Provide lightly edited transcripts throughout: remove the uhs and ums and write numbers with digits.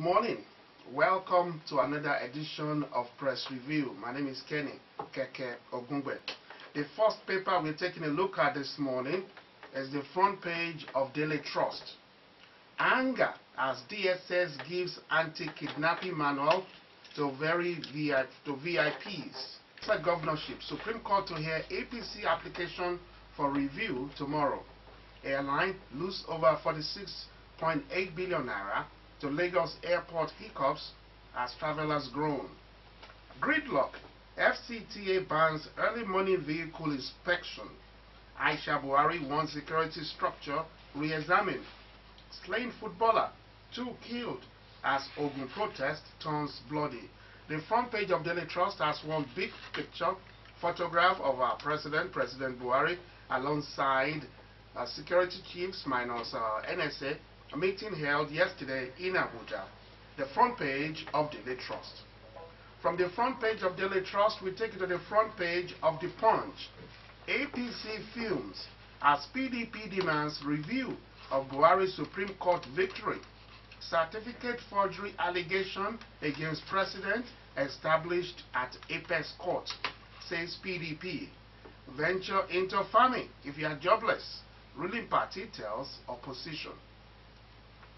morning. Welcome to another edition of Press Review. My name is Kenny Keke Ogungbe. The first paper we're taking a look at this morning is the front page of Daily Trust. Anger as DSS gives anti-kidnapping manual to VIPs. Governorship. Supreme Court to hear APC application for review tomorrow. Airline lose over 46.8 billion naira to Lagos airport hiccups as travelers groan. Gridlock. FCTA bans early morning vehicle inspection. Aisha Buhari wants security structure re-examined. Slain footballer, 2 killed as Ogun protest turns bloody. The front page of Daily Trust has one big picture, photograph of our President Buhari, alongside security chiefs minus NSA, a meeting held yesterday in Abuja. The front page of Daily Trust. From the front page of Daily Trust, we take it to the front page of The Punch. APC films as PDP demands review of Buhari's Supreme Court victory. Certificate forgery allegation against President established at Apex Court, says PDP. Venture into farming if you are jobless, ruling party tells opposition.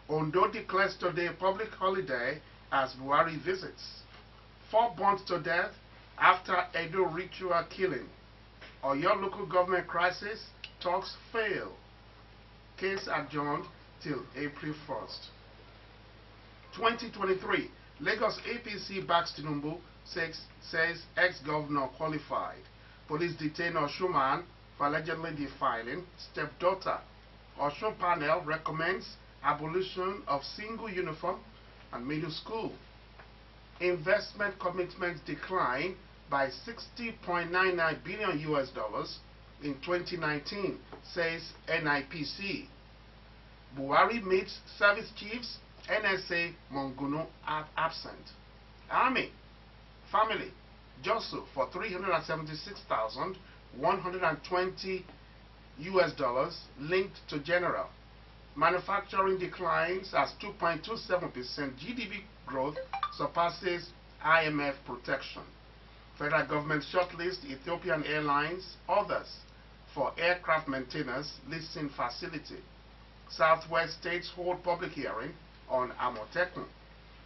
Ondo declares today a public holiday as Buhari visits. 4 burnt to death after Edo ritual killing. Oyo local government crisis, talks fail. Case adjourned till April 1st. 2023, Lagos APC backs Tinubu, says ex-governor qualified. Police detain Oshuman for allegedly defiling stepdaughter. Oshun panel recommends abolition of single uniform and middle school. Investment commitments decline by $60.99 billion in 2019, says NIPC. Buhari meets service chiefs, NSA Monguno absent. Army, family, Josu for $376,120 linked to general. Manufacturing declines as 2.27% GDP growth surpasses IMF protection. Federal government shortlist Ethiopian Airlines, others for aircraft maintenance leasing facility. Southwest states hold public hearing on Amotekun.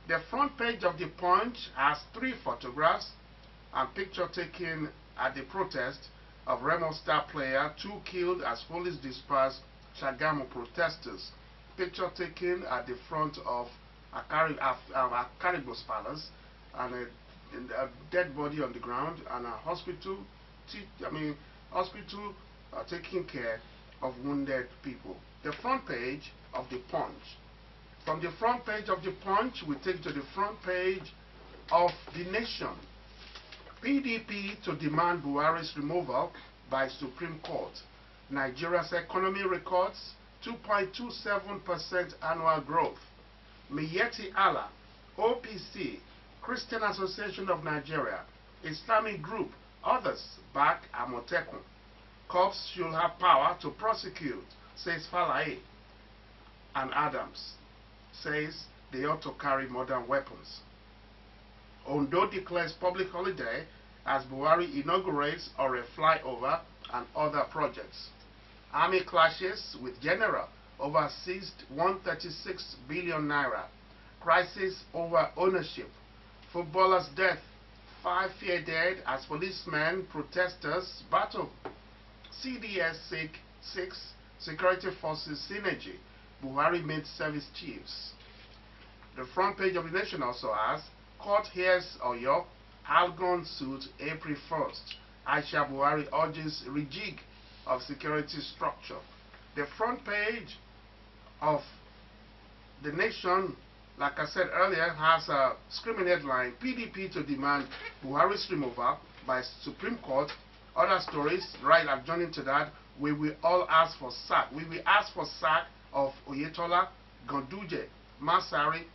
The front page of The Punch has 3 photographs and picture taken at the protest of Remo star player, 2 killed as police dispersed Shagamu protesters. Picture taken at the front of Akarigbo's palace, and a dead body on the ground, and a hospital taking care of wounded people. The front page of The Punch. From the front page of The Punch, we take to the front page of The Nation. PDP to demand Buhari's removal by Supreme Court. Nigeria's economy records 2.27% annual growth. Miyetti Allah, OPC, Christian Association of Nigeria, Islamic group, others back Amotekun. Cops should have power to prosecute, says Falae. And Adams says they ought to carry modern weapons. Ondo declares public holiday as Buhari inaugurates or a flyover and other projects. Army clashes with general over seized 136 billion naira. Crisis over ownership. Footballer's death. 5 fear dead as policemen protesters battle. CDS 6 security forces synergy. Buhari meets service chiefs. The front page of The Nation also has court hears Oyo Algon suit April 1st. Aisha Buhari urges rejig of security structure. The front page of The Nation, like I said earlier, has a screaming headline: PDP to demand Buhari's removal by Supreme Court. Other stories, right, adjoining to that, we will all ask for sack. We will ask for sack of Oyetola, Gonduje, Masari,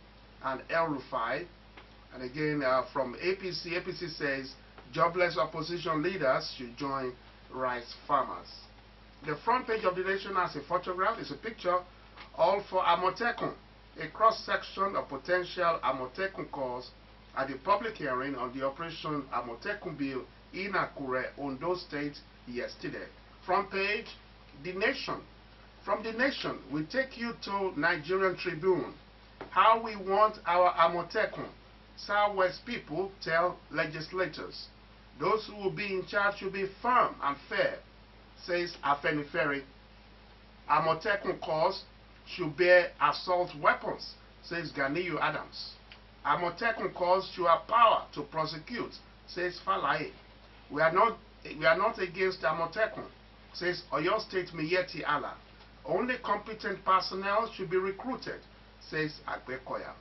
and El Rufai. And again, from APC says jobless opposition leaders should join rice farmers. The front page of The Nation has a photograph, it's a picture, all for Amotekun. a cross-section of potential Amotekun cause at the public hearing on the Operation Amotekun Bill in Akure, Ondo State yesterday. Front page, The Nation. From The Nation, we take you to Nigerian Tribune. How we want our Amotekun. Southwest people tell legislators. Those who will be in charge should be firm and fair, says Afenifere. Amotekun cause should bear assault weapons, says Ganiyu Adams. Amotekun cause should have power to prosecute, says Falaye. We are not against Amotekun, says Oyo State Miyetti Allah. Only competent personnel should be recruited, says Agbekoya.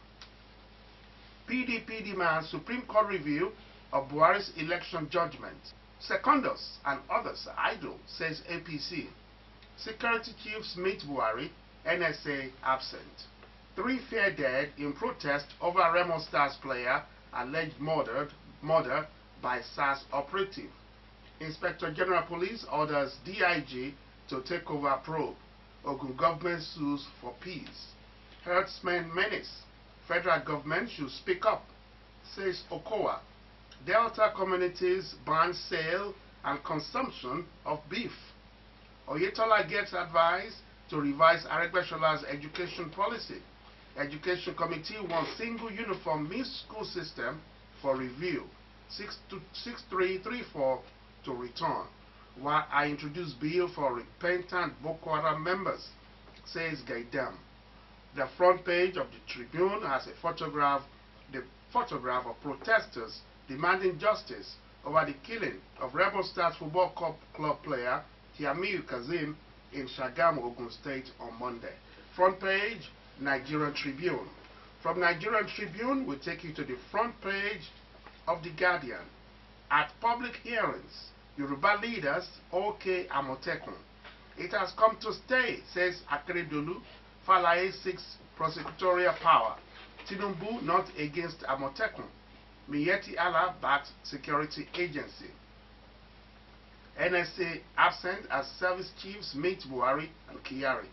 PDP demands Supreme Court review of Buhari's election judgment. Secondus and others are idle, says APC. Security chiefs meet Buhari, NSA absent. 3 fear dead in protest over Remo Stars player alleged murder by SARS operative. Inspector General Police orders DIG to take over probe. Ogun government sues for peace. Herdsmen menace. Federal government should speak up, says Okowa. Delta communities ban sale and consumption of beef. Oyetola gets advice to revise Aregbesol's education policy. Education Committee wants single uniform mixed school system for review. 6334 to return. While I introduce bill for repentant Boko Haram members, says Gaidam. The front page of the Tribune has a photograph, of protesters demanding justice over the killing of Rebel Stars Football Club player Tiamiyu Kazim in Shagamu, Ogun State on Monday. Front page, Nigerian Tribune. From Nigerian Tribune, we take you to the front page of The Guardian. At public hearings, Yoruba leaders OK Amotekun. It has come to stay, says Akeredolu. Falaye seeks prosecutorial power. Tinubu not against Amotekun. Miyetti Allah backs security agency. NSA absent as service chiefs meet Buhari and Kyari.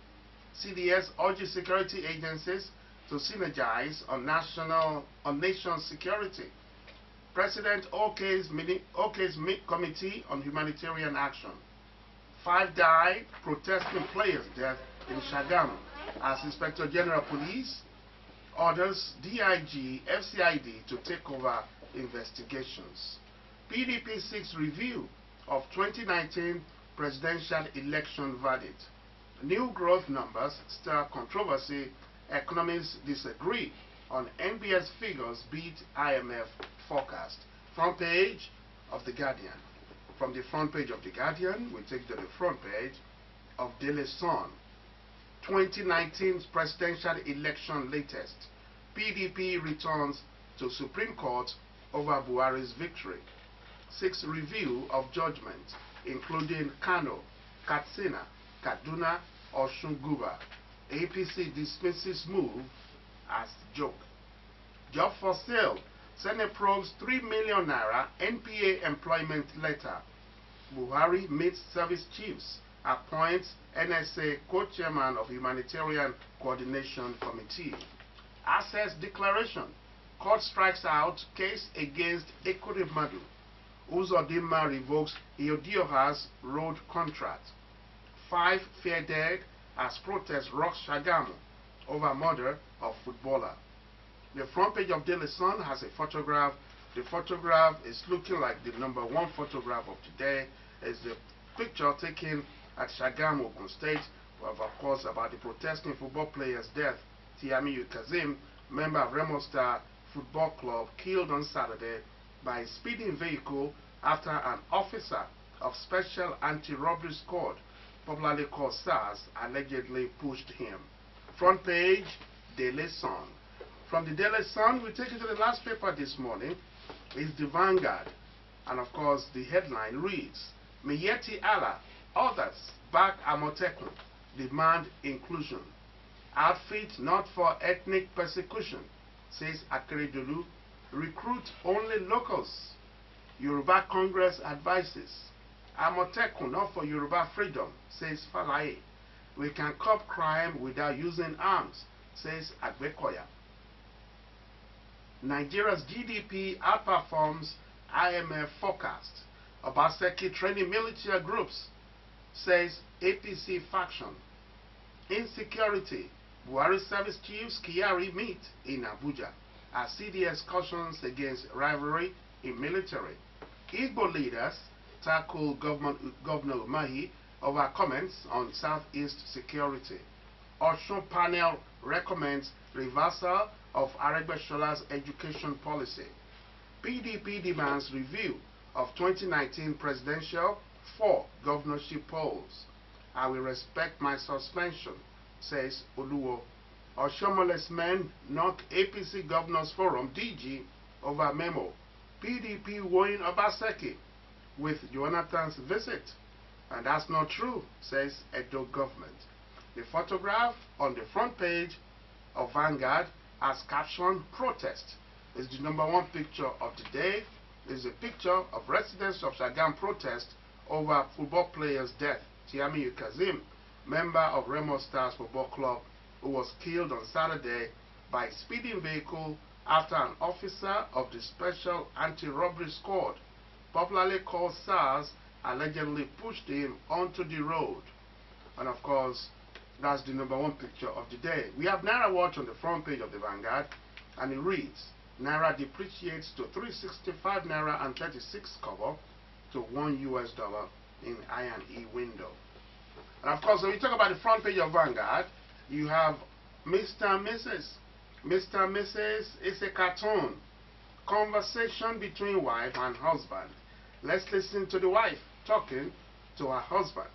CDS urges security agencies to synergize on nation security. President OK's Committee on Humanitarian Action. 5 died protesting players' death in Shagamu as Inspector General Police orders DIG, FCID to take over investigations. PDP seeks review of 2019 presidential election verdict. New growth numbers stir controversy. Economists disagree on NBS figures beat IMF forecast. Front page of The Guardian. From the front page of The Guardian, we take to the front page of Daily Sun. 2019 presidential election latest. PDP returns to Supreme Court over Buhari's victory. 6 review of judgment, including Kano, Katsina, Kaduna, Osun Guba. APC dismisses move as joke. Job for sale. Senate probes 3 million naira NPA employment letter. Buhari meets service chiefs. Appoints NSA co-chairman of Humanitarian Coordination Committee. Access declaration. Court strikes out case against Ekorimadu. Uzodinma revokes Iodioha's road contract. 5 fear dead as protests rock Shagamu over murder of footballer. The front page of Daily Sun has a photograph. The photograph is looking like the #1 photograph of today. It's the picture taken at Shagamu, Ogun State, of course, about the protesting football player's death. Tiamiyu Kazim, member of Remo Star Football Club, killed on Saturday by a speeding vehicle after an officer of Special Anti-Robbery Squad, popularly called SARS, allegedly pushed him. Front page, Daily Sun. From the Daily Sun, we take you to the last paper this morning. It's the Vanguard. And of course, the headline reads, Miyetti Allah, others back Amotekun, demand inclusion. Outfit not for ethnic persecution, says Akeredolu. Recruit only locals. Yoruba Congress advises. Amotekun not for Yoruba freedom, says Falaye. We can curb crime without using arms, says Agbekoya. Nigeria's GDP outperforms IMF forecast. Obaseki training military groups, says APC faction. Insecurity. Buhari service chiefs Kyari meet in Abuja as CDS cautions against rivalry in military. Igbo leaders tackle Governor Umahi over comments on Southeast security. Osun panel recommends reversal of Aregbesol's education policy. PDP demands review of 2019 presidential 4 governorship polls. I will respect my suspension, says Oluwo. Oshomole's men knock APC Governors Forum DG over memo. PDP wooing Obaseki with Jonathan's visit. And that's not true, says Edo government. The photograph on the front page of Vanguard has captioned protest. It's the #1 picture of the day. It's a picture of residents of Shagam protest over football player's death. Tiamiyu Kazim, member of Remo Stars Football Club, who was killed on Saturday by a speeding vehicle after an officer of the Special Anti-Robbery Squad, popularly called SARS, allegedly pushed him onto the road. And of course, that's the #1 picture of the day. We have Naira Watch on the front page of the Vanguard, and it reads, Naira depreciates to 365 Naira and 36 kobo to $1 in I&E window. And of course, when you talk about the front page of Vanguard, you have Mr. and Mrs. Mr. and Mrs. is a cartoon. Conversation between wife and husband. Let's listen to the wife talking to her husband.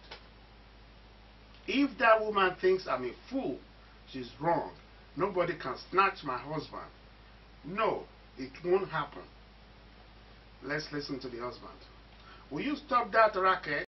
If that woman thinks I'm a fool, she's wrong. Nobody can snatch my husband. No, it won't happen. Let's listen to the husband. Will you stop that racket?